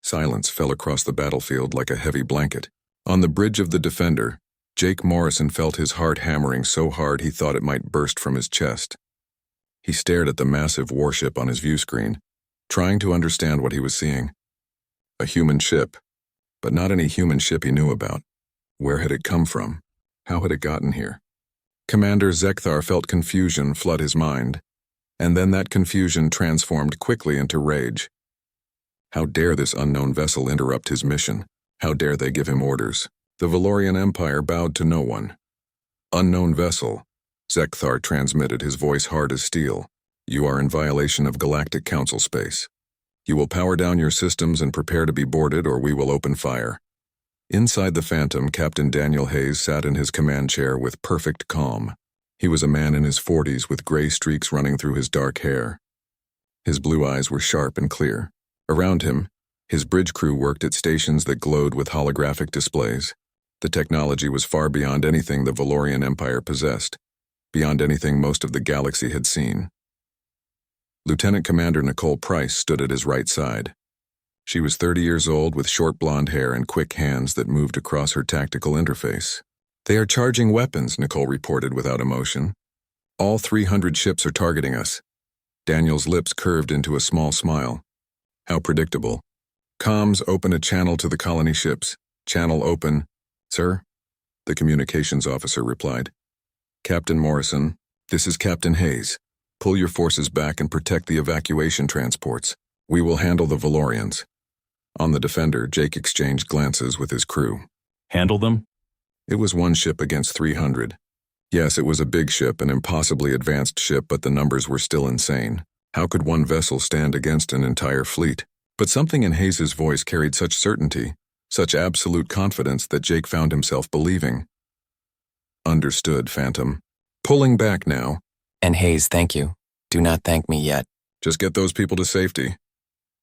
Silence fell across the battlefield like a heavy blanket. On the bridge of the Defender, Jake Morrison felt his heart hammering so hard he thought it might burst from his chest. He stared at the massive warship on his view screen, trying to understand what he was seeing. A human ship, but not any human ship he knew about. Where had it come from? How had it gotten here? Commander Zekthar felt confusion flood his mind, and then that confusion transformed quickly into rage. How dare this unknown vessel interrupt his mission? How dare they give him orders? The Valorian Empire bowed to no one. Unknown vessel, Zekthar transmitted, his voice hard as steel. You are in violation of Galactic Council space. You will power down your systems and prepare to be boarded, or we will open fire. Inside the Phantom, Captain Daniel Hayes sat in his command chair with perfect calm. He was a man in his 40s with gray streaks running through his dark hair. His blue eyes were sharp and clear. Around him, his bridge crew worked at stations that glowed with holographic displays. The technology was far beyond anything the Valorian Empire possessed, beyond anything most of the galaxy had seen. Lieutenant Commander Nicole Price stood at his right side. She was 30 years old with short blonde hair and quick hands that moved across her tactical interface. They are charging weapons, Nicole reported without emotion. All 300 ships are targeting us. Daniel's lips curved into a small smile. How predictable. Comms, open a channel to the colony ships. Channel open. Sir? The communications officer replied. Captain Morrison, this is Captain Hayes. Pull your forces back and protect the evacuation transports. We will handle the Valorians. On the Defender, Jake exchanged glances with his crew. Handle them? It was one ship against 300. Yes, it was a big ship, an impossibly advanced ship, but the numbers were still insane. How could one vessel stand against an entire fleet? But something in Hayes' voice carried such certainty, such absolute confidence that Jake found himself believing. Understood, Phantom. Pulling back now. And Hayes, thank you. Do not thank me yet. Just get those people to safety.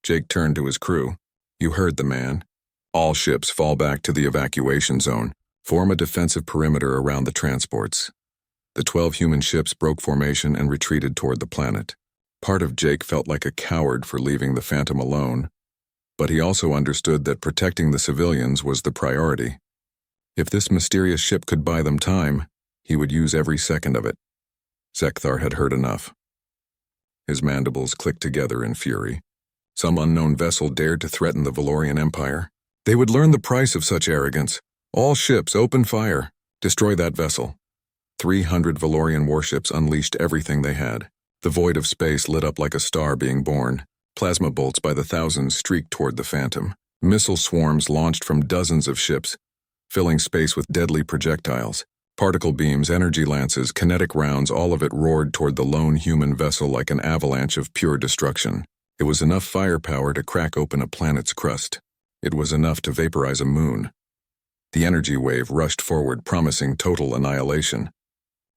Jake turned to his crew. You heard the man. All ships fall back to the evacuation zone. Form a defensive perimeter around the transports. The 12 human ships broke formation and retreated toward the planet. Part of Jake felt like a coward for leaving the Phantom alone, but he also understood that protecting the civilians was the priority. If this mysterious ship could buy them time, he would use every second of it. Zekthar had heard enough. His mandibles clicked together in fury. Some unknown vessel dared to threaten the Valorian Empire. They would learn the price of such arrogance. All ships, open fire. Destroy that vessel. 300 Valorian warships unleashed everything they had. The void of space lit up like a star being born. Plasma bolts by the thousands streaked toward the Phantom. Missile swarms launched from dozens of ships, filling space with deadly projectiles. Particle beams, energy lances, kinetic rounds, all of it roared toward the lone human vessel like an avalanche of pure destruction. It was enough firepower to crack open a planet's crust. It was enough to vaporize a moon. The energy wave rushed forward, promising total annihilation.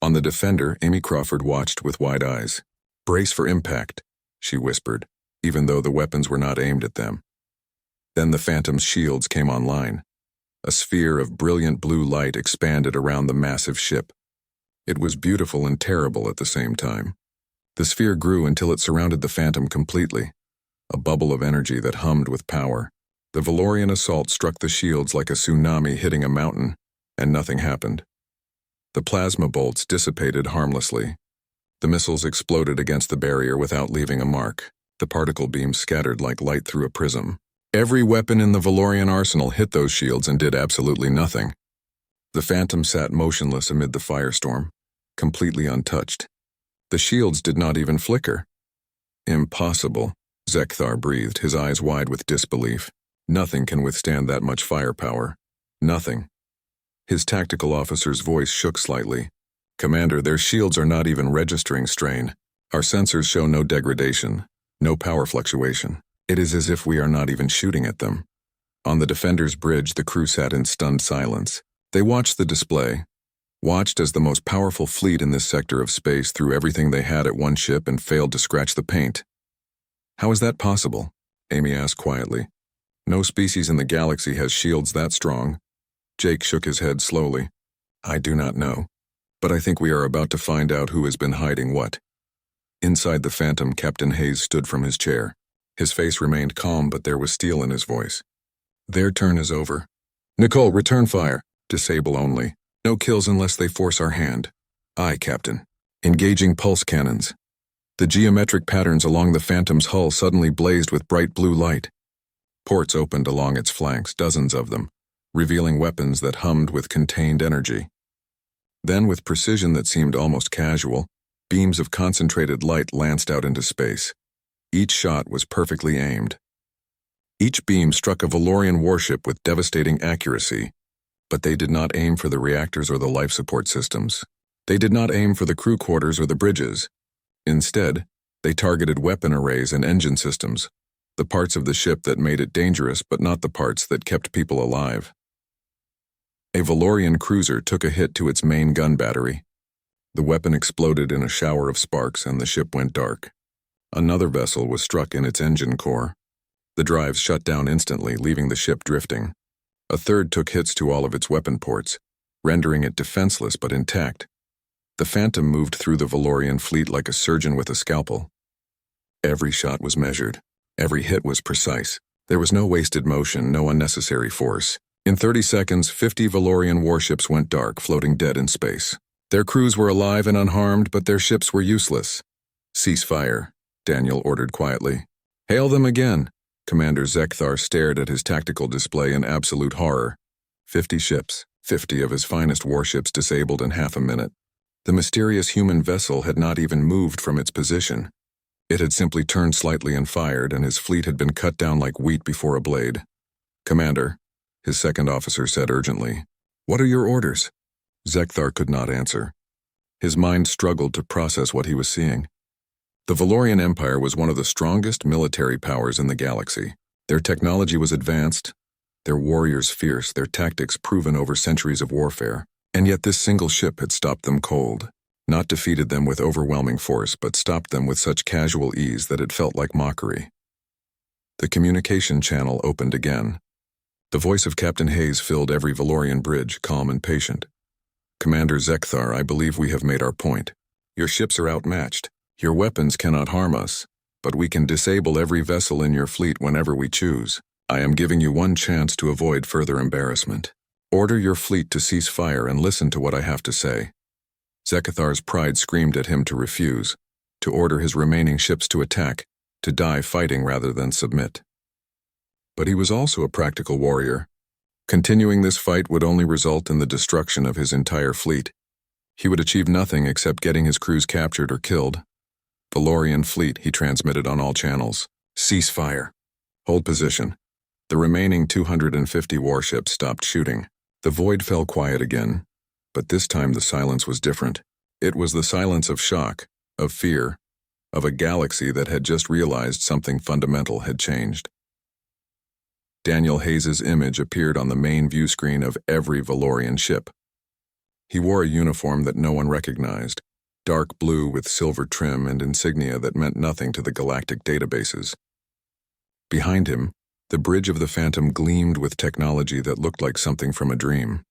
On the Defender, Amy Crawford watched with wide eyes. Brace for impact, she whispered, even though the weapons were not aimed at them. Then the Phantom's shields came online. A sphere of brilliant blue light expanded around the massive ship. It was beautiful and terrible at the same time. The sphere grew until it surrounded the Phantom completely, a bubble of energy that hummed with power. The Valorian assault struck the shields like a tsunami hitting a mountain, and nothing happened. The plasma bolts dissipated harmlessly. The missiles exploded against the barrier without leaving a mark. The particle beams scattered like light through a prism. Every weapon in the Valorian arsenal hit those shields and did absolutely nothing. The Phantom sat motionless amid the firestorm, completely untouched. The shields did not even flicker. Impossible, Zekthar breathed, his eyes wide with disbelief. Nothing can withstand that much firepower. Nothing. His tactical officer's voice shook slightly. Commander, their shields are not even registering strain. Our sensors show no degradation, no power fluctuation. It is as if we are not even shooting at them. On the Defender's bridge, the crew sat in stunned silence. They watched the display, watched as the most powerful fleet in this sector of space threw everything they had at one ship and failed to scratch the paint. How is that possible? Amy asked quietly. No species in the galaxy has shields that strong. Jake shook his head slowly. I do not know, but I think we are about to find out who has been hiding what. Inside the Phantom, Captain Hayes stood from his chair. His face remained calm, but there was steel in his voice. Their turn is over. Nicole, return fire. Disable only. No kills unless they force our hand. Aye, Captain. Engaging pulse cannons. The geometric patterns along the Phantom's hull suddenly blazed with bright blue light. Ports opened along its flanks, dozens of them, revealing weapons that hummed with contained energy. Then, with precision that seemed almost casual, beams of concentrated light lanced out into space. Each shot was perfectly aimed. Each beam struck a Valorian warship with devastating accuracy, but they did not aim for the reactors or the life support systems. They did not aim for the crew quarters or the bridges. Instead, they targeted weapon arrays and engine systems, the parts of the ship that made it dangerous but not the parts that kept people alive. A Valorian cruiser took a hit to its main gun battery. The weapon exploded in a shower of sparks and the ship went dark. Another vessel was struck in its engine core. The drives shut down instantly, leaving the ship drifting. A third took hits to all of its weapon ports, rendering it defenseless but intact. The Phantom moved through the Valorian fleet like a surgeon with a scalpel. Every shot was measured. Every hit was precise. There was no wasted motion, no unnecessary force. In 30 seconds, 50 Valorian warships went dark, floating dead in space. Their crews were alive and unharmed, but their ships were useless. Cease fire, Daniel ordered quietly. Hail them again. Commander Zekthar stared at his tactical display in absolute horror. 50 ships, 50 of his finest warships disabled in half a minute. The mysterious human vessel had not even moved from its position. It had simply turned slightly and fired, and his fleet had been cut down like wheat before a blade. Commander, his second officer said urgently. What are your orders? Zekthar could not answer. His mind struggled to process what he was seeing. The Valorian Empire was one of the strongest military powers in the galaxy. Their technology was advanced, their warriors fierce, their tactics proven over centuries of warfare. And yet this single ship had stopped them cold, not defeated them with overwhelming force, but stopped them with such casual ease that it felt like mockery. The communication channel opened again. The voice of Captain Hayes filled every Valorian bridge, calm and patient. Commander Zekthar, I believe we have made our point. Your ships are outmatched. Your weapons cannot harm us, but we can disable every vessel in your fleet whenever we choose. I am giving you one chance to avoid further embarrassment. Order your fleet to cease fire and listen to what I have to say. Zekathar's pride screamed at him to refuse, to order his remaining ships to attack, to die fighting rather than submit. But he was also a practical warrior. Continuing this fight would only result in the destruction of his entire fleet. He would achieve nothing except getting his crews captured or killed. Valorian fleet, he transmitted on all channels. Cease fire. Hold position. The remaining 250 warships stopped shooting. The void fell quiet again, but this time the silence was different. It was the silence of shock, of fear, of a galaxy that had just realized something fundamental had changed. Daniel Hayes's image appeared on the main view screen of every Valorian ship. He wore a uniform that no one recognized, dark blue with silver trim and insignia that meant nothing to the galactic databases. Behind him, the bridge of the Phantom gleamed with technology that looked like something from a dream.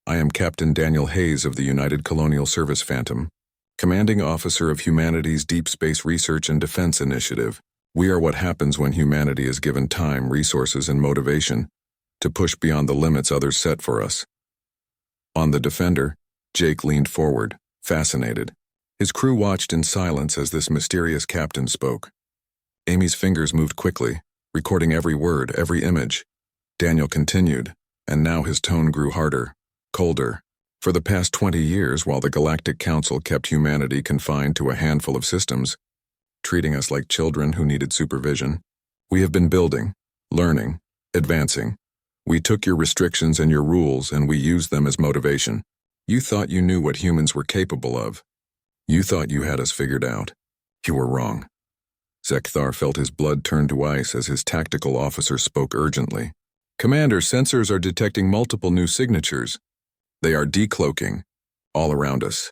I am Captain Daniel Hayes of the United Colonial Service Phantom, commanding officer of humanity's Deep Space Research and Defense Initiative. We are what happens when humanity is given time, resources, and motivation to push beyond the limits others set for us. On the Defender, Jake leaned forward, fascinated. His crew watched in silence as this mysterious captain spoke. Amy's fingers moved quickly, recording every word, every image. Daniel continued, and now his tone grew harder, colder. For the past 20 years, while the Galactic Council kept humanity confined to a handful of systems, treating us like children who needed supervision, we have been building, learning, advancing. We took your restrictions and your rules and we used them as motivation. You thought you knew what humans were capable of. You thought you had us figured out. You were wrong. Zekthar felt his blood turn to ice as his tactical officer spoke urgently. Commander, sensors are detecting multiple new signatures. They are decloaking, all around us.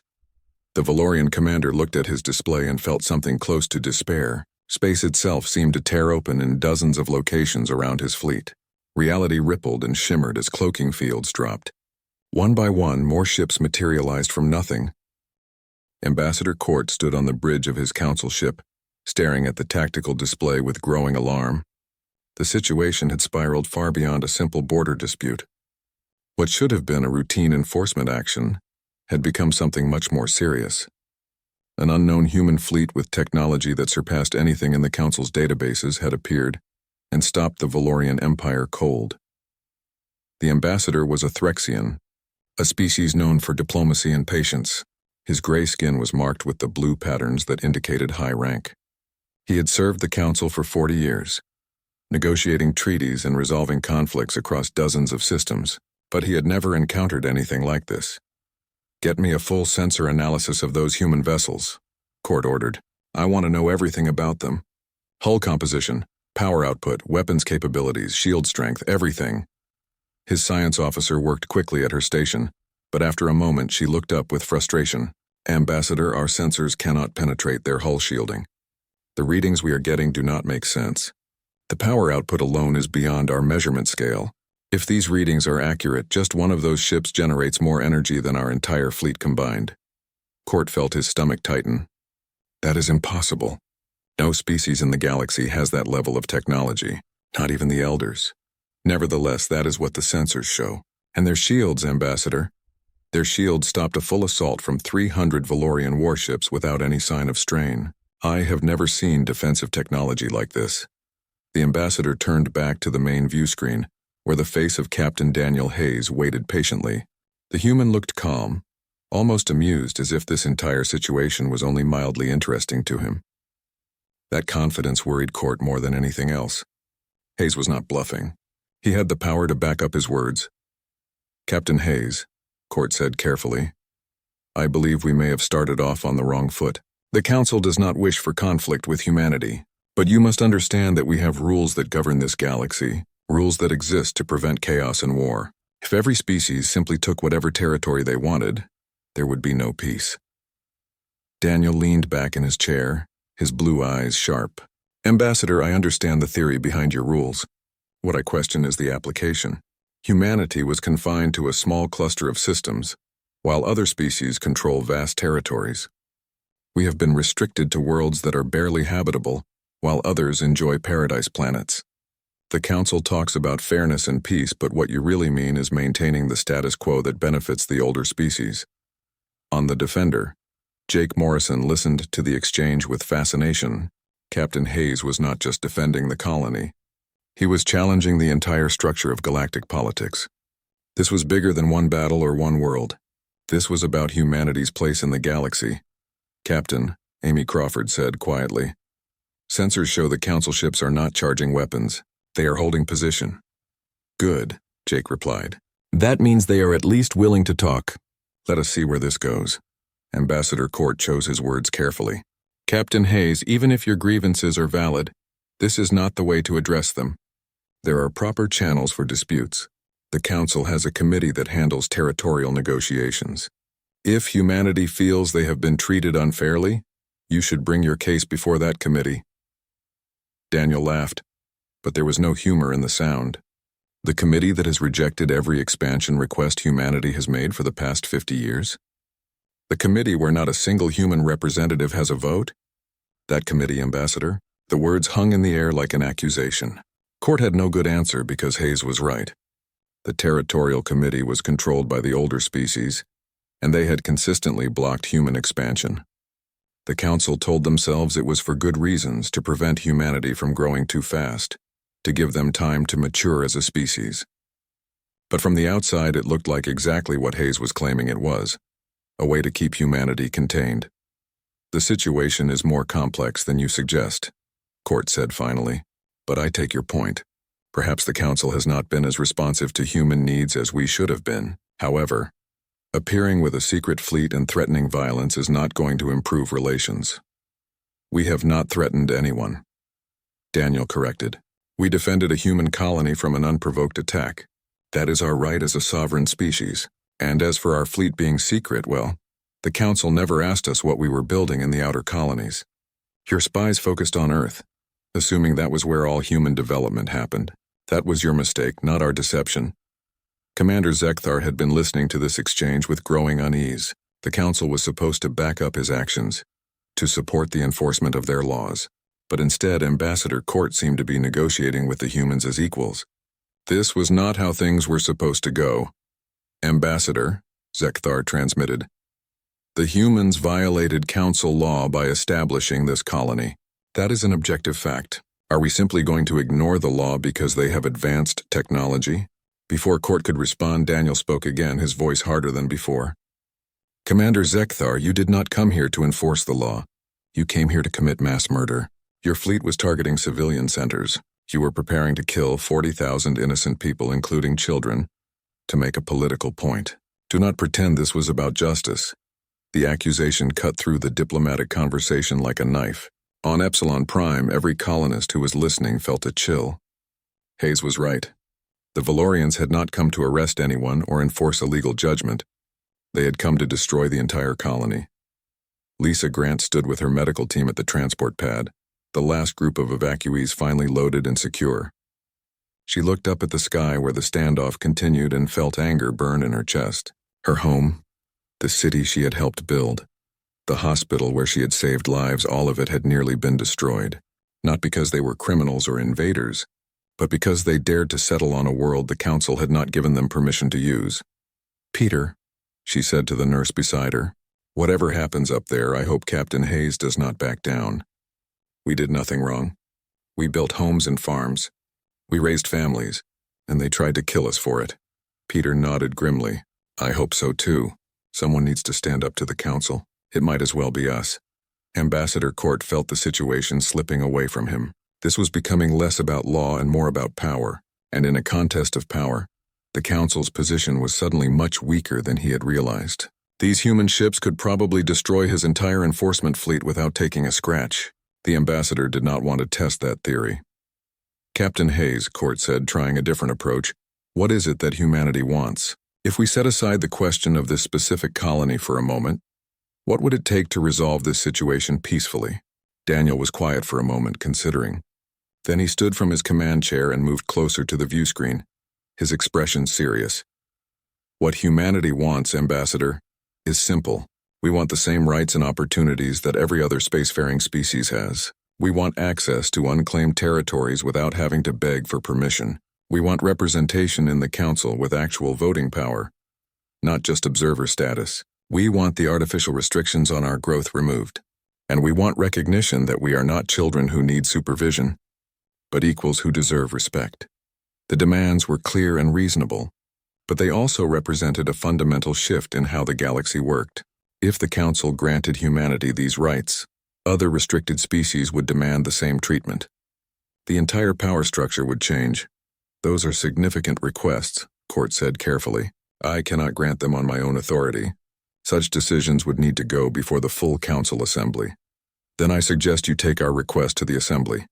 The Valorian commander looked at his display and felt something close to despair. Space itself seemed to tear open in dozens of locations around his fleet. Reality rippled and shimmered as cloaking fields dropped. One by one, more ships materialized from nothing. Ambassador Court stood on the bridge of his council ship, staring at the tactical display with growing alarm. The situation had spiraled far beyond a simple border dispute. What should have been a routine enforcement action had become something much more serious. An unknown human fleet with technology that surpassed anything in the Council's databases had appeared and stopped the Valorian Empire cold. The ambassador was a Threxian, a species known for diplomacy and patience. His gray skin was marked with the blue patterns that indicated high rank. He had served the Council for 40 years, negotiating treaties and resolving conflicts across dozens of systems, but he had never encountered anything like this. "Get me a full sensor analysis of those human vessels," Court ordered. "I want to know everything about them. Hull composition, power output, weapons capabilities, shield strength, everything." His science officer worked quickly at her station, but after a moment she looked up with frustration. "Ambassador, our sensors cannot penetrate their hull shielding. The readings we are getting do not make sense. The power output alone is beyond our measurement scale. If these readings are accurate, just one of those ships generates more energy than our entire fleet combined." Court felt his stomach tighten. "That is impossible. No species in the galaxy has that level of technology, not even the Elders. Nevertheless, that is what the sensors show. And their shields, Ambassador. Their shields stopped a full assault from 300 Valorian warships without any sign of strain. I have never seen defensive technology like this." The ambassador turned back to the main view screen, where the face of Captain Daniel Hayes waited patiently. The human looked calm, almost amused, as if this entire situation was only mildly interesting to him. That confidence worried Court more than anything else. Hayes was not bluffing. He had the power to back up his words. "Captain Hayes," Court said carefully, "I believe we may have started off on the wrong foot. The Council does not wish for conflict with humanity, but you must understand that we have rules that govern this galaxy, rules that exist to prevent chaos and war. If every species simply took whatever territory they wanted, there would be no peace." Daniel leaned back in his chair, his blue eyes sharp. "Ambassador, I understand the theory behind your rules. What I question is the application. Humanity was confined to a small cluster of systems, while other species control vast territories. We have been restricted to worlds that are barely habitable, while others enjoy paradise planets. The Council talks about fairness and peace, but what you really mean is maintaining the status quo that benefits the older species." On the Defender, Jake Morrison listened to the exchange with fascination. Captain Hayes was not just defending the colony. He was challenging the entire structure of galactic politics. This was bigger than one battle or one world. This was about humanity's place in the galaxy. "Captain," Amy Crawford said quietly, "sensors show the Council ships are not charging weapons. They are holding position." "Good," Jake replied. "That means they are at least willing to talk. Let us see where this goes." Ambassador Court chose his words carefully. "Captain Hayes, even if your grievances are valid, this is not the way to address them. There are proper channels for disputes. The Council has a committee that handles territorial negotiations. If humanity feels they have been treated unfairly, you should bring your case before that committee." Daniel laughed, but there was no humor in the sound. "The committee that has rejected every expansion request humanity has made for the past 50 years? The committee where not a single human representative has a vote? That committee, Ambassador?" The words hung in the air like an accusation. Court had no good answer because Hayes was right. The Territorial Committee was controlled by the older species, and they had consistently blocked human expansion. The Council told themselves it was for good reasons, to prevent humanity from growing too fast, to give them time to mature as a species. But from the outside it looked like exactly what Hayes was claiming it was, a way to keep humanity contained. "The situation is more complex than you suggest," Court said finally, "but I take your point. Perhaps the Council has not been as responsive to human needs as we should have been. However, appearing with a secret fleet and threatening violence is not going to improve relations. We have not threatened anyone." Daniel corrected. "We defended a human colony from an unprovoked attack. That is our right as a sovereign species. And as for our fleet being secret, well, the Council never asked us what we were building in the outer colonies. Your spies focused on Earth, assuming that was where all human development happened. That was your mistake, not our deception." Commander Zekthar had been listening to this exchange with growing unease. The Council was supposed to back up his actions, to support the enforcement of their laws. but instead Ambassador Court seemed to be negotiating with the humans as equals. This was not how things were supposed to go. Ambassador, Zekthar transmitted. The humans violated council law by establishing this colony. That is an objective fact. Are we simply going to ignore the law because they have advanced technology? Before Court could respond, Daniel spoke again, his voice harder than before. Commander Zekthar, you did not come here to enforce the law. You came here to commit mass murder. Your fleet was targeting civilian centers. You were preparing to kill 40,000 innocent people, including children, to make a political point. Do not pretend this was about justice. The accusation cut through the diplomatic conversation like a knife. On Epsilon Prime, every colonist who was listening felt a chill. Hayes was right. The Valorians had not come to arrest anyone or enforce a legal judgment. They had come to destroy the entire colony. Lisa Grant stood with her medical team at the transport pad, the last group of evacuees finally loaded and secure. She looked up at the sky where the standoff continued and felt anger burn in her chest. Her home, the city she had helped build, the hospital where she had saved lives, all of it had nearly been destroyed. Not because they were criminals or invaders, but because they dared to settle on a world the council had not given them permission to use. Peter, she said to the nurse beside her, whatever happens up there, I hope Captain Hayes does not back down. We did nothing wrong. We built homes and farms. We raised families, and they tried to kill us for it. Peter nodded grimly. I hope so too. Someone needs to stand up to the council. It might as well be us. Ambassador Court felt the situation slipping away from him. This was becoming less about law and more about power, and in a contest of power, the council's position was suddenly much weaker than he had realized. These human ships could probably destroy his entire enforcement fleet without taking a scratch. The ambassador did not want to test that theory. Captain Hayes, Court said, trying a different approach, what is it that humanity wants? If we set aside the question of this specific colony for a moment, what would it take to resolve this situation peacefully? Daniel was quiet for a moment, considering. Then he stood from his command chair and moved closer to the view screen, his expression serious. What humanity wants, Ambassador, is simple. We want the same rights and opportunities that every other spacefaring species has. We want access to unclaimed territories without having to beg for permission. We want representation in the council with actual voting power, not just observer status. We want the artificial restrictions on our growth removed. And we want recognition that we are not children who need supervision, but equals who deserve respect. The demands were clear and reasonable, but they also represented a fundamental shift in how the galaxy worked. If the Council granted humanity these rights, other restricted species would demand the same treatment. The entire power structure would change. Those are significant requests, Court said carefully. I cannot grant them on my own authority. Such decisions would need to go before the full Council Assembly. Then I suggest you take our request to the Assembly,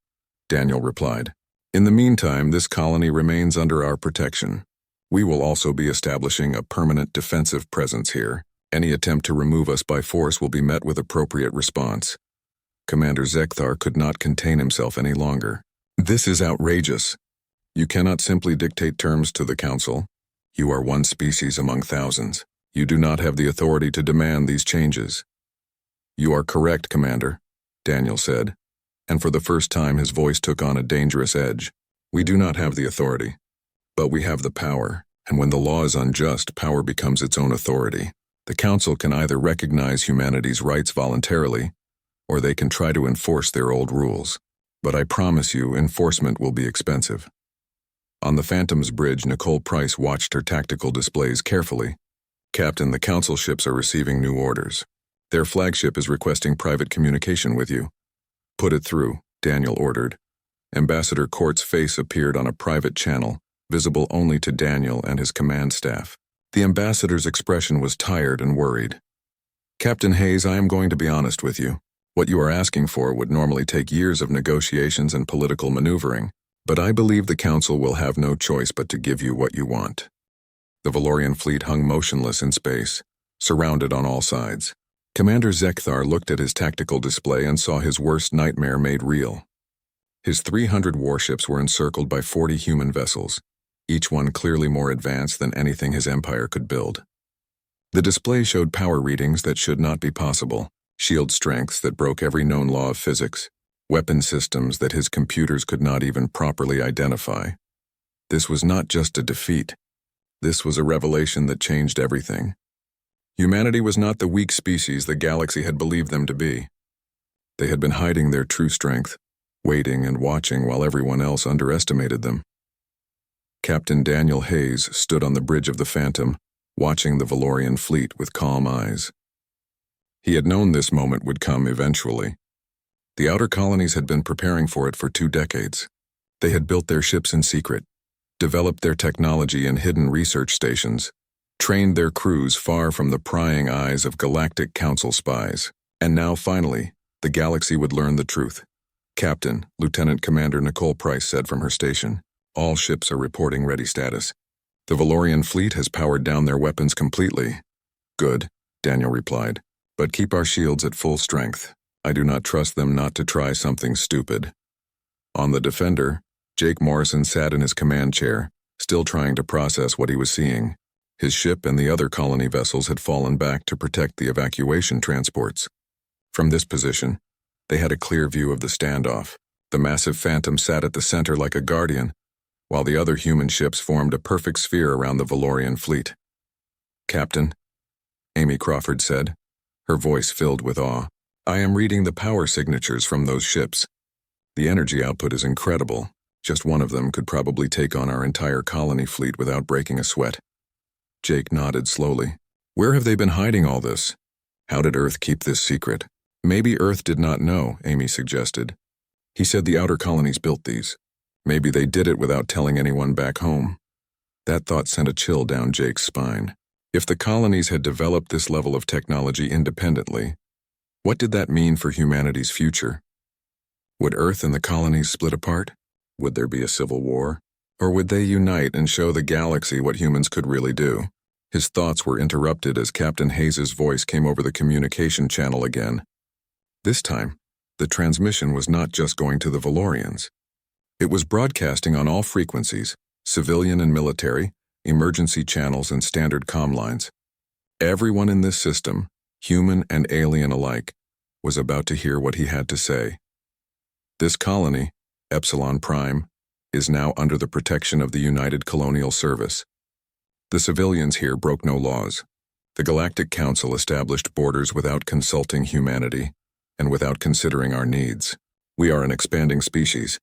Daniel replied. In the meantime, this colony remains under our protection. We will also be establishing a permanent defensive presence here. Any attempt to remove us by force will be met with appropriate response. Commander Zekthar could not contain himself any longer. This is outrageous. You cannot simply dictate terms to the Council. You are one species among thousands. You do not have the authority to demand these changes. You are correct, Commander, Daniel said, and for the first time his voice took on a dangerous edge. We do not have the authority, but we have the power, and when the law is unjust, power becomes its own authority. The Council can either recognize humanity's rights voluntarily, or they can try to enforce their old rules. But I promise you, enforcement will be expensive. On the Phantom's bridge, Nicole Price watched her tactical displays carefully. Captain, the Council ships are receiving new orders. Their flagship is requesting private communication with you. Put it through, Daniel ordered. Ambassador Court's face appeared on a private channel, visible only to Daniel and his command staff. The ambassador's expression was tired and worried. Captain Hayes, I am going to be honest with you. What you are asking for would normally take years of negotiations and political maneuvering, but I believe the Council will have no choice but to give you what you want. The Valorian fleet hung motionless in space, surrounded on all sides. Commander Zekthar looked at his tactical display and saw his worst nightmare made real. His 300 warships were encircled by 40 human vessels, each one clearly more advanced than anything his empire could build. The display showed power readings that should not be possible, shield strengths that broke every known law of physics, weapon systems that his computers could not even properly identify. This was not just a defeat. This was a revelation that changed everything. Humanity was not the weak species the galaxy had believed them to be. They had been hiding their true strength, waiting and watching while everyone else underestimated them. Captain Daniel Hayes stood on the bridge of the Phantom, watching the Valorian fleet with calm eyes. He had known this moment would come eventually. The outer colonies had been preparing for it for 2 decades. They had built their ships in secret, developed their technology in hidden research stations, trained their crews far from the prying eyes of Galactic Council spies. And now, finally, the galaxy would learn the truth. "Captain," Lieutenant Commander Nicole Price said from her station, "all ships are reporting ready status. The Valorian fleet has powered down their weapons completely." "Good," Daniel replied, "but keep our shields at full strength. I do not trust them not to try something stupid." On the Defender, Jake Morrison sat in his command chair, still trying to process what he was seeing. His ship and the other colony vessels had fallen back to protect the evacuation transports. From this position, they had a clear view of the standoff. The massive Phantom sat at the center like a guardian, while the other human ships formed a perfect sphere around the Valorian fleet. "Captain," Amy Crawford said, her voice filled with awe, "I am reading the power signatures from those ships. The energy output is incredible. Just one of them could probably take on our entire colony fleet without breaking a sweat." Jake nodded slowly. "Where have they been hiding all this? How did Earth keep this secret?" "Maybe Earth did not know," Amy suggested. "He said the outer colonies built these. Maybe they did it without telling anyone back home." That thought sent a chill down Jake's spine. If the colonies had developed this level of technology independently, what did that mean for humanity's future? Would Earth and the colonies split apart? Would there be a civil war? Or would they unite and show the galaxy what humans could really do? His thoughts were interrupted as Captain Hayes' voice came over the communication channel again. This time, the transmission was not just going to the Valorians. It was broadcasting on all frequencies, civilian and military, emergency channels and standard comm lines. Everyone in this system, human and alien alike, was about to hear what he had to say. This colony, Epsilon Prime, is now under the protection of the United Colonial Service. The civilians here broke no laws. The Galactic Council established borders without consulting humanity and without considering our needs. We are an expanding species.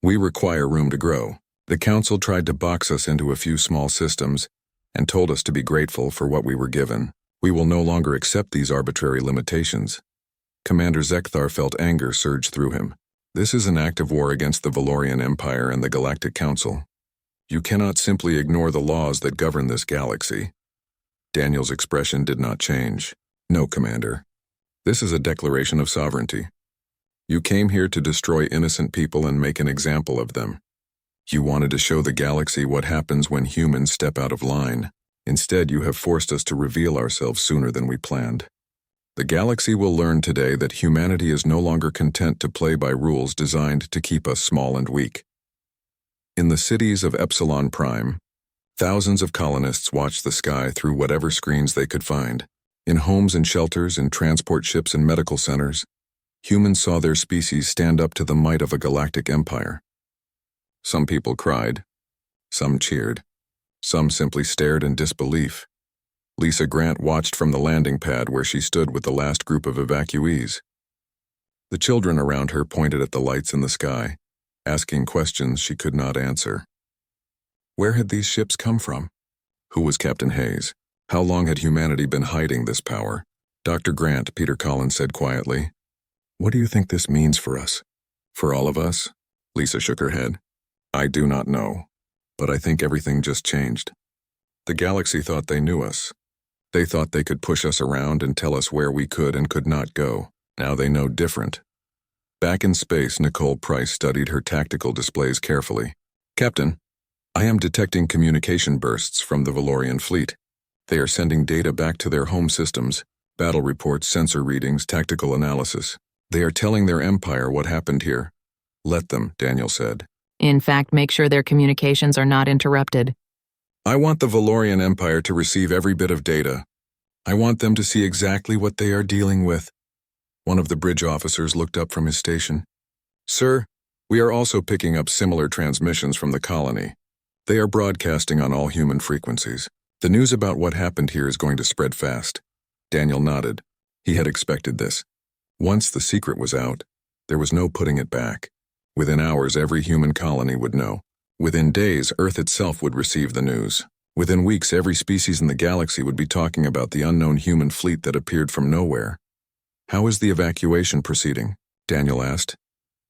We require room to grow. The Council tried to box us into a few small systems and told us to be grateful for what we were given. We will no longer accept these arbitrary limitations. Commander Zekthar felt anger surge through him. This is an act of war against the Valorian Empire and the Galactic Council. You cannot simply ignore the laws that govern this galaxy. Daniel's expression did not change. "No, Commander. This is a declaration of sovereignty. You came here to destroy innocent people and make an example of them. You wanted to show the galaxy what happens when humans step out of line. Instead, you have forced us to reveal ourselves sooner than we planned. The galaxy will learn today that humanity is no longer content to play by rules designed to keep us small and weak." In the cities of Epsilon Prime, thousands of colonists watched the sky through whatever screens they could find. In homes and shelters, in transport ships and medical centers, humans saw their species stand up to the might of a galactic empire. Some people cried. Some cheered. Some simply stared in disbelief. Lisa Grant watched from the landing pad where she stood with the last group of evacuees. The children around her pointed at the lights in the sky, asking questions she could not answer. Where had these ships come from? Who was Captain Hayes? How long had humanity been hiding this power? "Dr. Grant," Peter Collins said quietly, "what do you think this means for us? For all of us?" Lisa shook her head. "I do not know, but I think everything just changed. The galaxy thought they knew us. They thought they could push us around and tell us where we could and could not go. Now they know different." Back in space, Nicole Price studied her tactical displays carefully. "Captain, I am detecting communication bursts from the Valorian fleet. They are sending data back to their home systems, battle reports, sensor readings, tactical analysis. They are telling their empire what happened here." "Let them," Daniel said. In fact, make sure their communications are not interrupted. "I want the Valorian Empire to receive every bit of data. I want them to see exactly what they are dealing with." One of the bridge officers looked up from his station. Sir, we are also picking up similar transmissions from the colony. They are broadcasting on all human frequencies. The news about what happened here is going to spread fast. Daniel nodded. He had expected this. Once the secret was out, there was no putting it back. Within hours, every human colony would know. Within days, Earth itself would receive the news. Within weeks, every species in the galaxy would be talking about the unknown human fleet that appeared from nowhere. How is the evacuation proceeding? Daniel asked.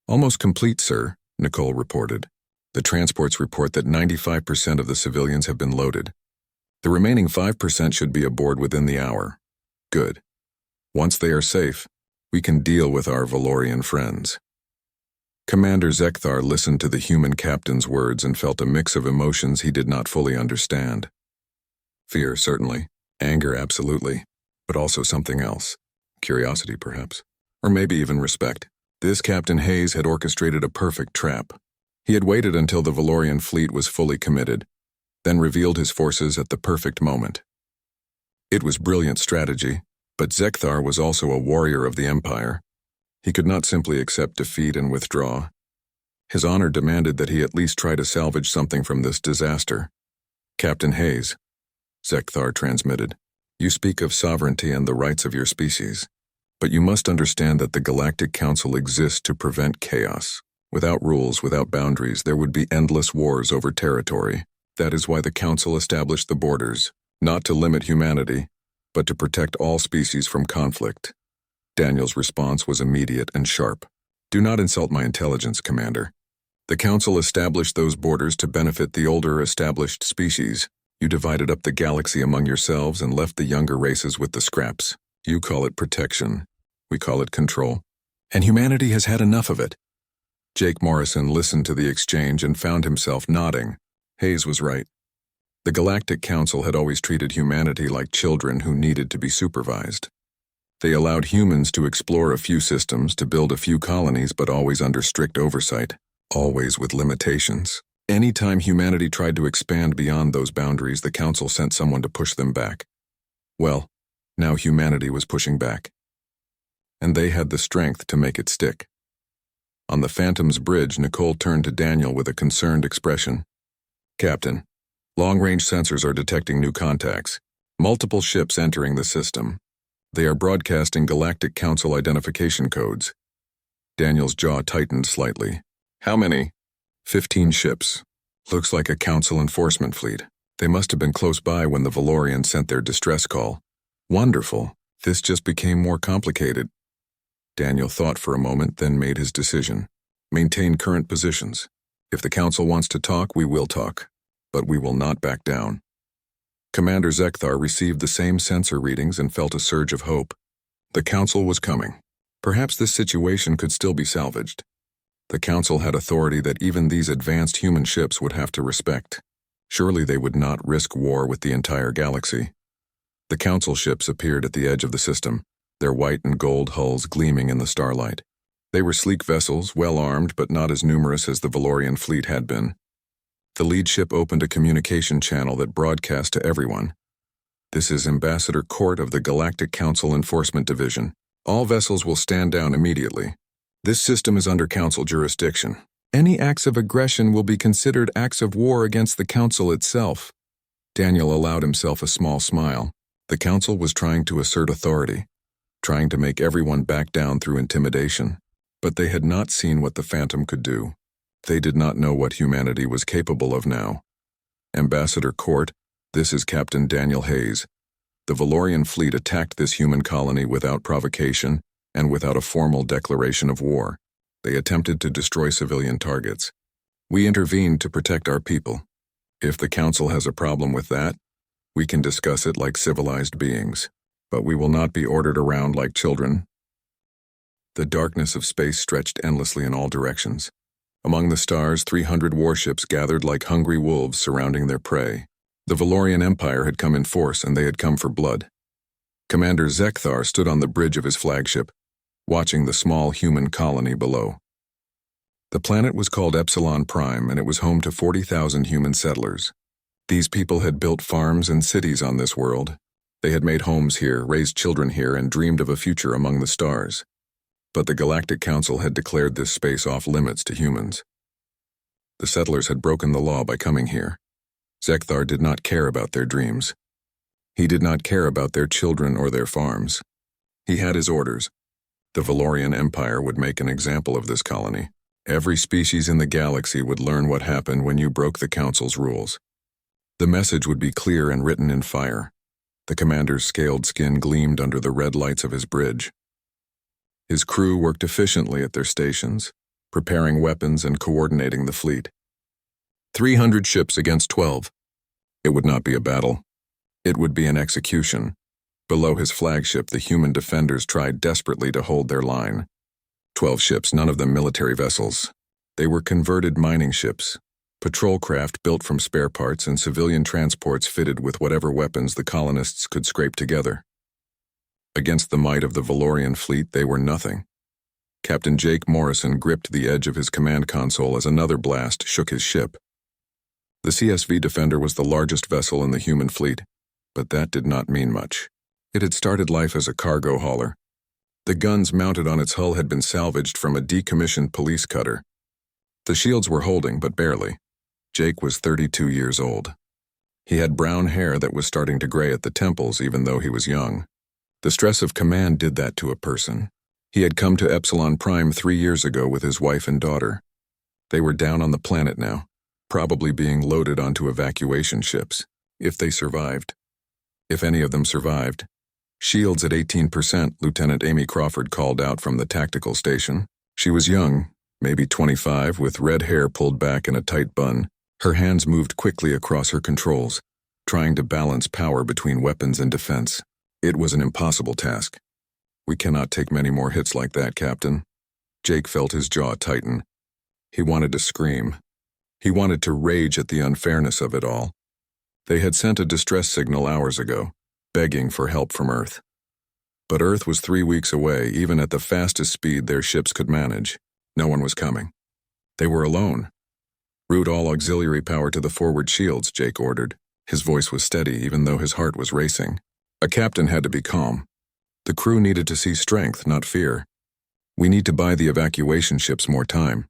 Almost complete, sir, Nicole reported. The transports report that 95% of the civilians have been loaded. The remaining 5% should be aboard within the hour. Good. Once they are safe, we can deal with our Valorian friends. Commander Zekthar listened to the human captain's words and felt a mix of emotions he did not fully understand. Fear, certainly. Anger, absolutely. But also something else. Curiosity, perhaps. Or maybe even respect. This Captain Hayes had orchestrated a perfect trap. He had waited until the Valorian fleet was fully committed, then revealed his forces at the perfect moment. It was brilliant strategy, but Zekthar was also a warrior of the Empire. He could not simply accept defeat and withdraw. His honor demanded that he at least try to salvage something from this disaster. Captain Hayes, Zekthar transmitted, you speak of sovereignty and the rights of your species, but you must understand that the Galactic Council exists to prevent chaos. Without rules, without boundaries, there would be endless wars over territory. That is why the Council established the borders, not to limit humanity, but to protect all species from conflict. Daniel's response was immediate and sharp. Do not insult my intelligence, Commander. The Council established those borders to benefit the older established species. You divided up the galaxy among yourselves and left the younger races with the scraps. You call it protection. We call it control. And humanity has had enough of it. Jake Morrison listened to the exchange and found himself nodding. Hayes was right. The Galactic Council had always treated humanity like children who needed to be supervised. They allowed humans to explore a few systems, to build a few colonies, but always under strict oversight, always with limitations. Anytime humanity tried to expand beyond those boundaries, the Council sent someone to push them back. Well, now humanity was pushing back. And they had the strength to make it stick. On the Phantom's bridge, Nicole turned to Daniel with a concerned expression. Captain, long-range sensors are detecting new contacts. Multiple ships entering the system. They are broadcasting Galactic Council identification codes. Daniel's jaw tightened slightly. How many? 15 ships. Looks like a Council enforcement fleet. They must have been close by when the Valorians sent their distress call. Wonderful. This just became more complicated. Daniel thought for a moment, then made his decision. Maintain current positions. If the Council wants to talk, we will talk. But we will not back down. Commander Zekthar received the same sensor readings and felt a surge of hope. The Council was coming. Perhaps this situation could still be salvaged. The Council had authority that even these advanced human ships would have to respect. Surely they would not risk war with the entire galaxy. The Council ships appeared at the edge of the system, their white and gold hulls gleaming in the starlight. They were sleek vessels, well-armed but not as numerous as the Valorian fleet had been. The lead ship opened a communication channel that broadcast to everyone. This is Ambassador Court of the Galactic Council Enforcement Division. All vessels will stand down immediately. This system is under Council jurisdiction. Any acts of aggression will be considered acts of war against the Council itself. Daniel allowed himself a small smile. The Council was trying to assert authority, trying to make everyone back down through intimidation. But they had not seen what the Phantom could do. They did not know what humanity was capable of now. Ambassador Court, this is Captain Daniel Hayes. The Valorian fleet attacked this human colony without provocation and without a formal declaration of war. They attempted to destroy civilian targets. We intervened to protect our people. If the Council has a problem with that, we can discuss it like civilized beings. But we will not be ordered around like children. The darkness of space stretched endlessly in all directions. Among the stars, 300 warships gathered like hungry wolves surrounding their prey. The Valorian Empire had come in force, and they had come for blood. Commander Zekthar stood on the bridge of his flagship, watching the small human colony below. The planet was called Epsilon Prime, and it was home to 40,000 human settlers. These people had built farms and cities on this world. They had made homes here, raised children here, and dreamed of a future among the stars. But the Galactic Council had declared this space off limits to humans. The settlers had broken the law by coming here. Zekthar did not care about their dreams. He did not care about their children or their farms. He had his orders. The Valorian Empire would make an example of this colony. Every species in the galaxy would learn what happened when you broke the Council's rules. The message would be clear and written in fire. The commander's scaled skin gleamed under the red lights of his bridge. His crew worked efficiently at their stations, preparing weapons and coordinating the fleet. 300 ships against 12. It would not be a battle. It would be an execution. Below his flagship, the human defenders tried desperately to hold their line. 12 ships, none of them military vessels. They were converted mining ships, patrol craft built from spare parts and civilian transports fitted with whatever weapons the colonists could scrape together. Against the might of the Valorian fleet, they were nothing. Captain Jake Morrison gripped the edge of his command console as another blast shook his ship. The CSV Defender was the largest vessel in the human fleet, but that did not mean much. It had started life as a cargo hauler. The guns mounted on its hull had been salvaged from a decommissioned police cutter. The shields were holding, but barely. Jake was 32 years old. He had brown hair that was starting to gray at the temples even though he was young. The stress of command did that to a person. He had come to Epsilon Prime 3 years ago with his wife and daughter. They were down on the planet now, probably being loaded onto evacuation ships, if they survived. If any of them survived. Shields at 18%, Lieutenant Amy Crawford called out from the tactical station. She was young, maybe 25, with red hair pulled back in a tight bun. Her hands moved quickly across her controls, trying to balance power between weapons and defense. It was an impossible task. We cannot take many more hits like that, Captain. Jake felt his jaw tighten. He wanted to scream. He wanted to rage at the unfairness of it all. They had sent a distress signal hours ago, begging for help from Earth. But Earth was 3 weeks away, even at the fastest speed their ships could manage. No one was coming. They were alone. Route all auxiliary power to the forward shields, Jake ordered. His voice was steady, even though his heart was racing. A captain had to be calm. The crew needed to see strength, not fear. We need to buy the evacuation ships more time.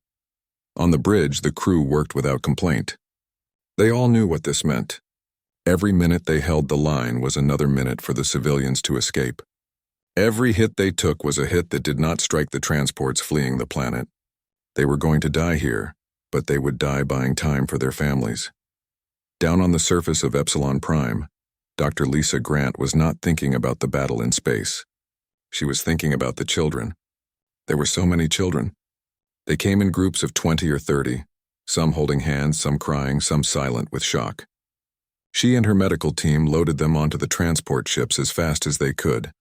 On the bridge, the crew worked without complaint. They all knew what this meant. Every minute they held the line was another minute for the civilians to escape. Every hit they took was a hit that did not strike the transports fleeing the planet. They were going to die here, but they would die buying time for their families. Down on the surface of Epsilon Prime, Dr. Lisa Grant was not thinking about the battle in space. She was thinking about the children. There were so many children. They came in groups of 20 or 30, some holding hands, some crying, some silent with shock. She and her medical team loaded them onto the transport ships as fast as they could.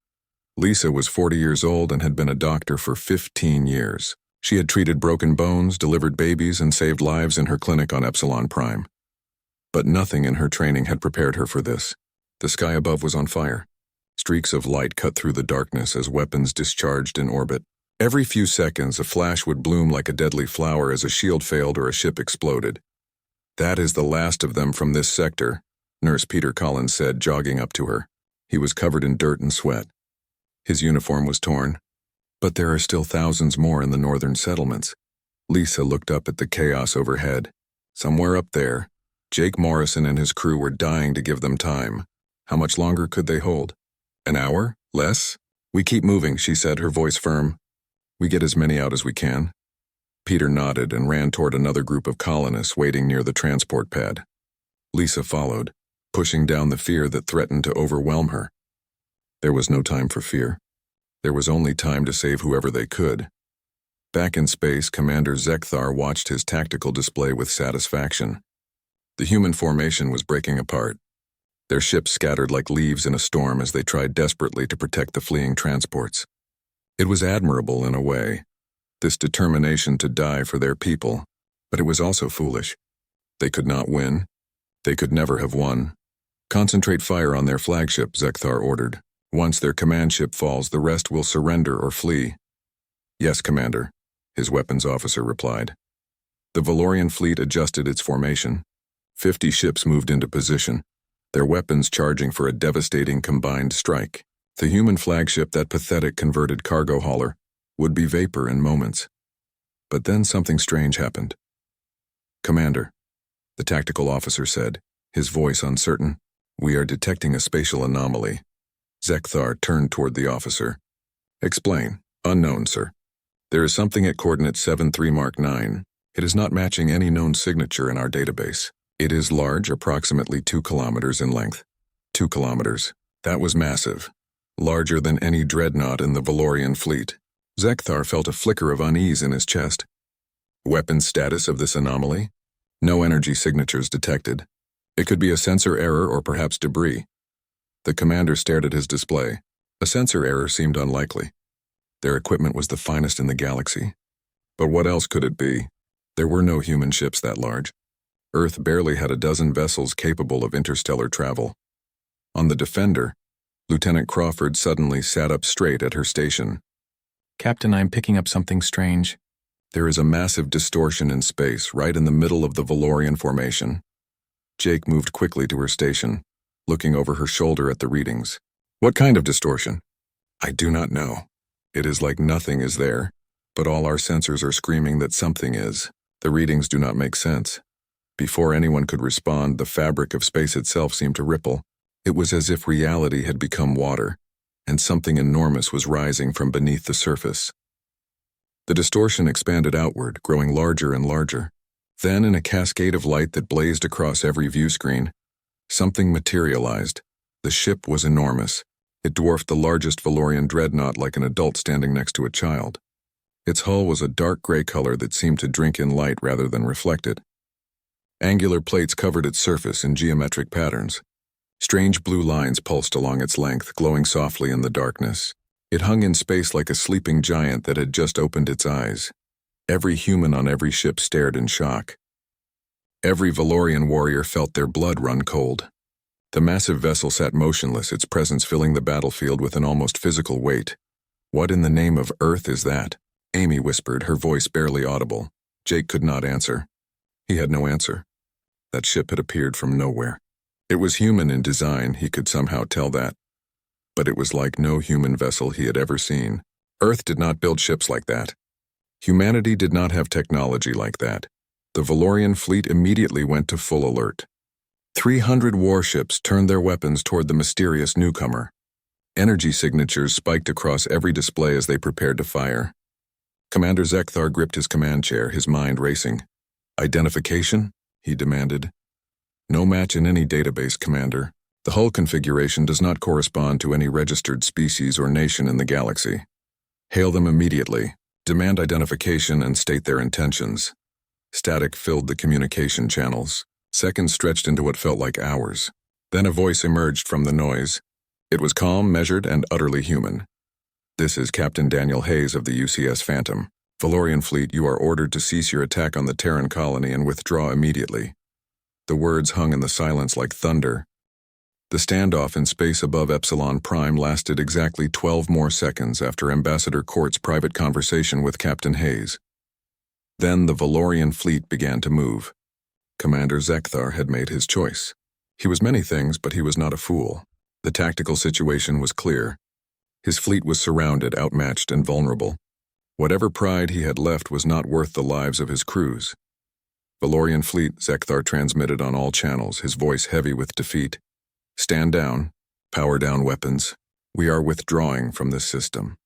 Lisa was 40 years old and had been a doctor for 15 years. She had treated broken bones, delivered babies, and saved lives in her clinic on Epsilon Prime. But nothing in her training had prepared her for this. The sky above was on fire. Streaks of light cut through the darkness as weapons discharged in orbit. Every few seconds, a flash would bloom like a deadly flower as a shield failed or a ship exploded. "That is the last of them from this sector," Nurse Peter Collins said, jogging up to her. He was covered in dirt and sweat. His uniform was torn. "But there are still thousands more in the northern settlements." Lisa looked up at the chaos overhead. Somewhere up there, Jake Morrison and his crew were dying to give them time. How much longer could they hold? An hour? Less? "We keep moving," she said, her voice firm. "We get as many out as we can." Peter nodded and ran toward another group of colonists waiting near the transport pad. Lisa followed, pushing down the fear that threatened to overwhelm her. There was no time for fear. There was only time to save whoever they could. Back in space, Commander Zekthar watched his tactical display with satisfaction. The human formation was breaking apart. Their ships scattered like leaves in a storm as they tried desperately to protect the fleeing transports. It was admirable in a way, this determination to die for their people, but it was also foolish. They could not win. They could never have won. "Concentrate fire on their flagship," Zekthar ordered. "Once their command ship falls, the rest will surrender or flee." "Yes, Commander," his weapons officer replied. The Valorian fleet adjusted its formation. 50 ships moved into position, their weapons charging for a devastating combined strike. The human flagship, that pathetic converted cargo hauler, would be vapor in moments. But then something strange happened. "Commander," the tactical officer said, his voice uncertain, "we are detecting a spatial anomaly." Zekthar turned toward the officer. "Explain." "Unknown, sir. There is something at coordinate 73 Mark 9. It is not matching any known signature in our database. It is large, approximately 2 kilometers in length." 2 kilometers. That was massive. Larger than any dreadnought in the Valorian fleet. Zekthar felt a flicker of unease in his chest. Weapons status of this anomaly? No energy signatures detected. It could be a sensor error or perhaps debris. The commander stared at his display. A sensor error seemed unlikely. Their equipment was the finest in the galaxy. But what else could it be? There were no human ships that large. Earth barely had a dozen vessels capable of interstellar travel. On the Defender, Lieutenant Crawford suddenly sat up straight at her station. Captain, I'm picking up something strange. There is a massive distortion in space, right in the middle of the Valorian formation. Jake moved quickly to her station, looking over her shoulder at the readings. "What kind of distortion?" "I do not know. It is like nothing is there, but all our sensors are screaming that something is. The readings do not make sense." Before anyone could respond, the fabric of space itself seemed to ripple. It was as if reality had become water, and something enormous was rising from beneath the surface. The distortion expanded outward, growing larger and larger. Then, in a cascade of light that blazed across every view screen, something materialized. The ship was enormous. It dwarfed the largest Valorian dreadnought like an adult standing next to a child. Its hull was a dark gray color that seemed to drink in light rather than reflect it. Angular plates covered its surface in geometric patterns. Strange blue lines pulsed along its length, glowing softly in the darkness. It hung in space like a sleeping giant that had just opened its eyes. Every human on every ship stared in shock. Every Valorian warrior felt their blood run cold. The massive vessel sat motionless, its presence filling the battlefield with an almost physical weight. "What in the name of Earth is that?" Amy whispered, her voice barely audible. Jake could not answer. He had no answer. That ship had appeared from nowhere. It was human in design, he could somehow tell that. But it was like no human vessel he had ever seen. Earth did not build ships like that. Humanity did not have technology like that. The Valorian fleet immediately went to full alert. 300 warships turned their weapons toward the mysterious newcomer. Energy signatures spiked across every display as they prepared to fire. Commander Zekthar gripped his command chair, his mind racing. "Identification?" he demanded. "No match in any database, Commander. The hull configuration does not correspond to any registered species or nation in the galaxy. Hail them immediately, demand identification, and state their intentions." Static filled the communication channels. Seconds stretched into what felt like hours. Then a voice emerged from the noise. It was calm, measured, and utterly human. "This is Captain Daniel Hayes of the UCS Phantom. Valorian fleet, you are ordered to cease your attack on the Terran colony and withdraw immediately." The words hung in the silence like thunder. The standoff in space above Epsilon Prime lasted exactly 12 more seconds after Ambassador Court's private conversation with Captain Hayes. Then the Valorian fleet began to move. Commander Zekthar had made his choice. He was many things, but he was not a fool. The tactical situation was clear. His fleet was surrounded, outmatched, and vulnerable. Whatever pride he had left was not worth the lives of his crews. "Valorian fleet," Zekthar transmitted on all channels, his voice heavy with defeat. "Stand down. Power down weapons. We are withdrawing from this system."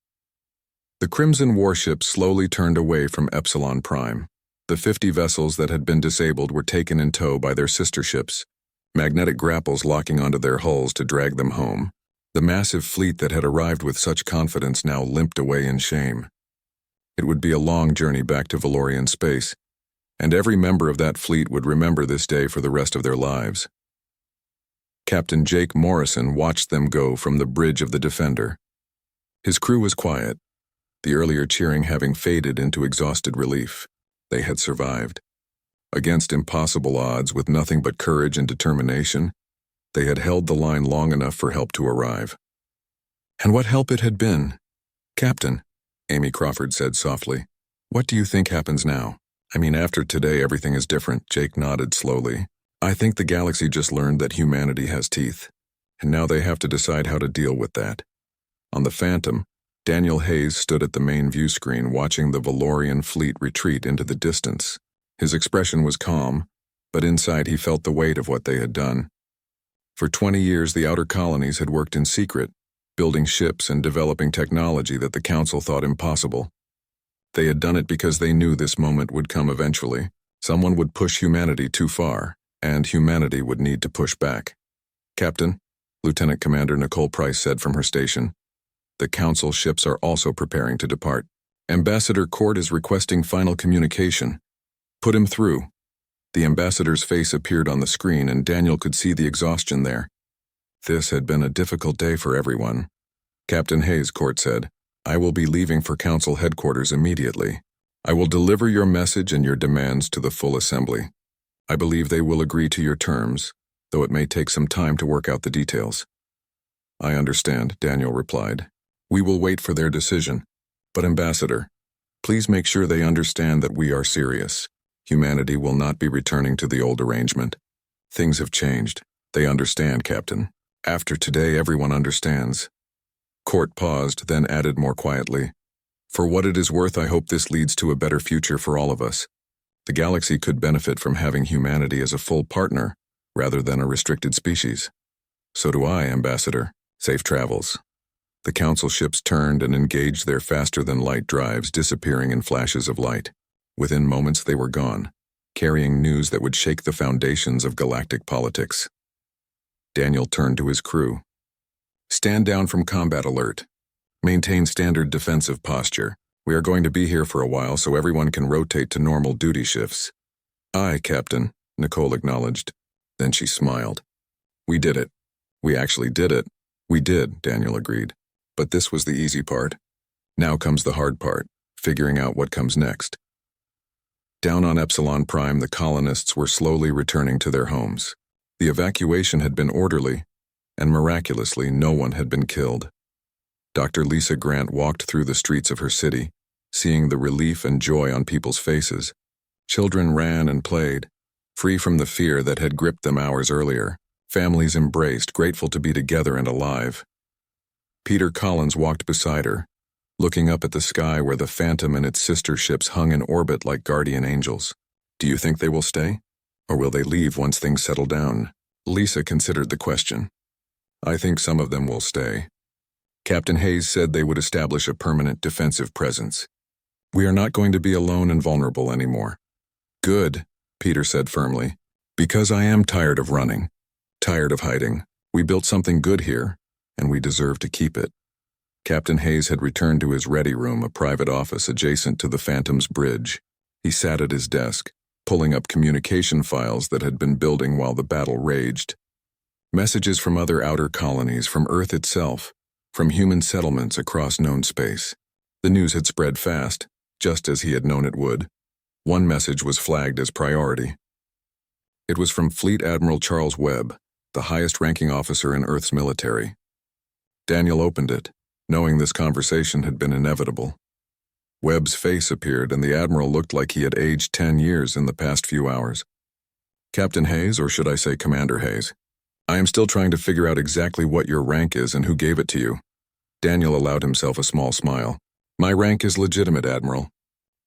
The Crimson warships slowly turned away from Epsilon Prime. The 50 vessels that had been disabled were taken in tow by their sister ships, magnetic grapples locking onto their hulls to drag them home. The massive fleet that had arrived with such confidence now limped away in shame. It would be a long journey back to Valorian space, and every member of that fleet would remember this day for the rest of their lives. Captain Jake Morrison watched them go from the bridge of the Defender. His crew was quiet, the earlier cheering having faded into exhausted relief. They had survived. Against impossible odds, with nothing but courage and determination, they had held the line long enough for help to arrive. And what help it had been! "Captain," Amy Crawford said softly, "what do you think happens now?" "I mean, after today, everything is different," Jake nodded slowly. "I think the galaxy just learned that humanity has teeth, and now they have to decide how to deal with that. On the Phantom, Daniel Hayes stood at the main view screen watching the Valorian fleet retreat into the distance. His expression was calm, but inside he felt the weight of what they had done. For 20 years, the outer colonies had worked in secret, building ships and developing technology that the Council thought impossible. They had done it because they knew this moment would come eventually. Someone would push humanity too far, and humanity would need to push back. "Captain," Lieutenant Commander Nicole Price said from her station, "the Council ships are also preparing to depart. Ambassador Court is requesting final communication. Put him through." The ambassador's face appeared on the screen, and Daniel could see the exhaustion there. This had been a difficult day for everyone. "Captain Hayes," Court said, "I will be leaving for Council headquarters immediately. I will deliver your message and your demands to the full assembly. I believe they will agree to your terms, though it may take some time to work out the details." "I understand," Daniel replied. "We will wait for their decision. But Ambassador, please make sure they understand that we are serious. Humanity will not be returning to the old arrangement. Things have changed. They understand, Captain. After today, everyone understands." Court paused, then added more quietly, "For what it is worth, I hope this leads to a better future for all of us. The galaxy could benefit from having humanity as a full partner, rather than a restricted species." "So do I, Ambassador. Safe travels." The Council ships turned and engaged their faster-than-light drives, disappearing in flashes of light. Within moments they were gone, carrying news that would shake the foundations of galactic politics. Daniel turned to his crew. "Stand down from combat alert. Maintain standard defensive posture. We are going to be here for a while, so everyone can rotate to normal duty shifts." "Aye, Captain," Nicole acknowledged. Then she smiled. "We did it. We actually did it." "We did," Daniel agreed. "But this was the easy part. Now comes the hard part, figuring out what comes next." Down on Epsilon Prime, the colonists were slowly returning to their homes. The evacuation had been orderly, and miraculously, no one had been killed. Dr. Lisa Grant walked through the streets of her city, seeing the relief and joy on people's faces. Children ran and played, free from the fear that had gripped them hours earlier. Families embraced, grateful to be together and alive. Peter Collins walked beside her, looking up at the sky where the Phantom and its sister ships hung in orbit like guardian angels. "Do you think they will stay? Or will they leave once things settle down?" Lisa considered the question. "I think some of them will stay. Captain Hayes said they would establish a permanent defensive presence. We are not going to be alone and vulnerable anymore." "Good," Peter said firmly, "because I am tired of running, tired of hiding. We built something good here, and we deserve to keep it." Captain Hayes had returned to his ready room, a private office adjacent to the Phantom's bridge. He sat at his desk, pulling up communication files that had been building while the battle raged. Messages from other outer colonies, from Earth itself, from human settlements across known space. The news had spread fast, just as he had known it would. One message was flagged as priority. It was from Fleet Admiral Charles Webb, the highest-ranking officer in Earth's military. Daniel opened it, knowing this conversation had been inevitable. Webb's face appeared, and the Admiral looked like he had aged 10 years in the past few hours. "Captain Hayes, or should I say Commander Hayes, I am still trying to figure out exactly what your rank is and who gave it to you." Daniel allowed himself a small smile. "My rank is legitimate, Admiral.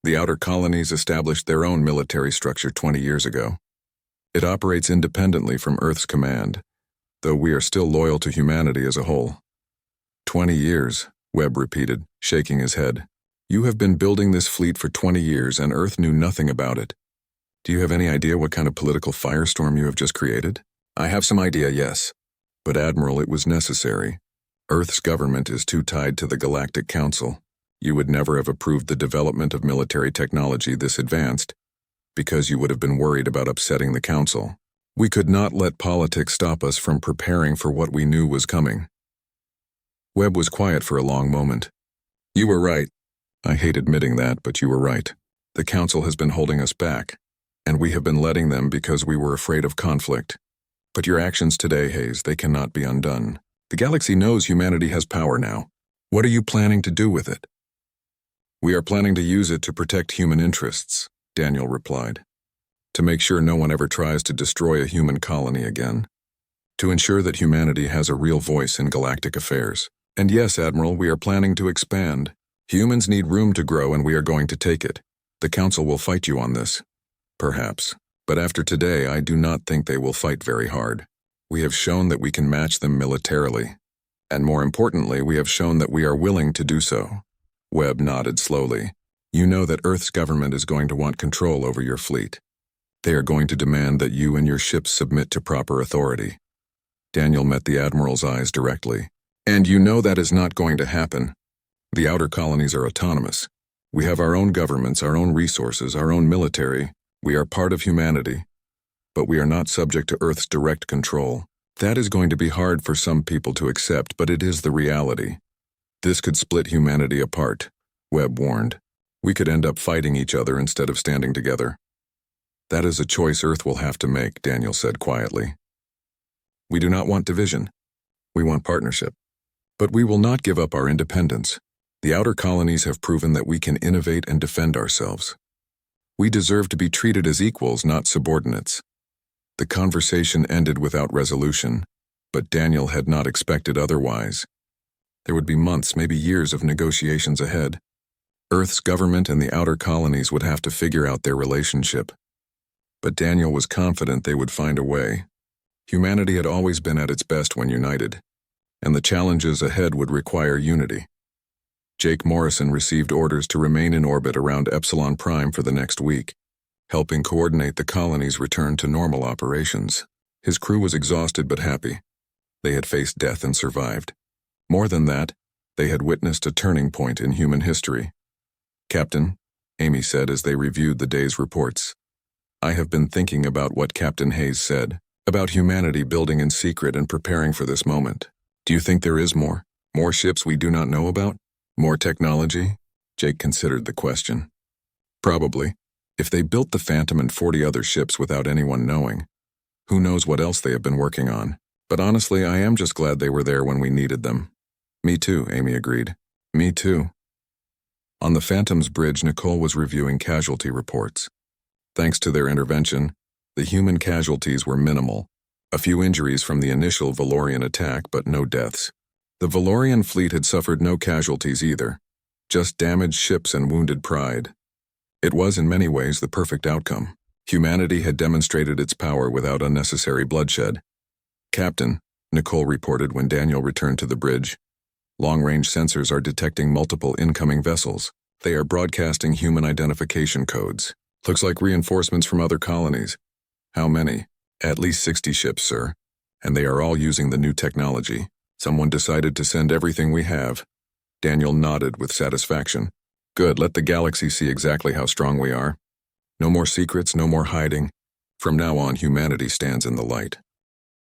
The outer colonies established their own military structure 20 years ago. It operates independently from Earth's command, though we are still loyal to humanity as a whole." 20 years, Webb repeated, shaking his head. "You have been building this fleet for 20 years, and Earth knew nothing about it. Do you have any idea what kind of political firestorm you have just created?" "I have some idea, yes. But Admiral, it was necessary. Earth's government is too tied to the Galactic Council. You would never have approved the development of military technology this advanced, because you would have been worried about upsetting the Council. We could not let politics stop us from preparing for what we knew was coming." Webb was quiet for a long moment. "You were right. I hate admitting that, but you were right. The Council has been holding us back, and we have been letting them because we were afraid of conflict. But your actions today, Hayes, they cannot be undone. The galaxy knows humanity has power now. What are you planning to do with it?" "We are planning to use it to protect human interests," Daniel replied. "To make sure no one ever tries to destroy a human colony again. To ensure that humanity has a real voice in galactic affairs." And yes, Admiral, we are planning to expand. Humans need room to grow and we are going to take it. The Council will fight you on this. Perhaps. But after today, I do not think they will fight very hard. We have shown that we can match them militarily. And more importantly, we have shown that we are willing to do so. Webb nodded slowly. You know that Earth's government is going to want control over your fleet. They are going to demand that you and your ships submit to proper authority. Daniel met the Admiral's eyes directly. And you know that is not going to happen. The outer colonies are autonomous. We have our own governments, our own resources, our own military. We are part of humanity. But we are not subject to Earth's direct control. That is going to be hard for some people to accept, but it is the reality. This could split humanity apart, Webb warned. We could end up fighting each other instead of standing together. That is a choice Earth will have to make, Daniel said quietly. We do not want division. We want partnership. But we will not give up our independence. The outer colonies have proven that we can innovate and defend ourselves. We deserve to be treated as equals, not subordinates. The conversation ended without resolution, but Daniel had not expected otherwise. There would be months, maybe years of negotiations ahead. Earth's government and the outer colonies would have to figure out their relationship. But Daniel was confident they would find a way. Humanity had always been at its best when united, and the challenges ahead would require unity. Jake Morrison received orders to remain in orbit around Epsilon Prime for the next week, helping coordinate the colony's return to normal operations. His crew was exhausted but happy. They had faced death and survived. More than that, they had witnessed a turning point in human history. Captain, Amy said as they reviewed the day's reports. I have been thinking about what Captain Hayes said, about humanity building in secret and preparing for this moment. Do you think there is more? More ships we do not know about? More technology? Jake considered the question. Probably. If they built the Phantom and 40 other ships without anyone knowing, who knows what else they have been working on. But honestly, I am just glad they were there when we needed them. Me too, Amy agreed. Me too. On the Phantom's bridge, Nicole was reviewing casualty reports. Thanks to their intervention, the human casualties were minimal. A few injuries from the initial Valorian attack, but no deaths. The Valorian fleet had suffered no casualties either, just damaged ships and wounded pride. It was in many ways the perfect outcome. Humanity had demonstrated its power without unnecessary bloodshed. Captain, Nicole reported when Daniel returned to the bridge. Long-range sensors are detecting multiple incoming vessels. They are broadcasting human identification codes. Looks like reinforcements from other colonies. How many? At least 60 ships, sir. And they are all using the new technology. Someone decided to send everything we have. Daniel nodded with satisfaction. Good, let the galaxy see exactly how strong we are. No more secrets, no more hiding. From now on, humanity stands in the light.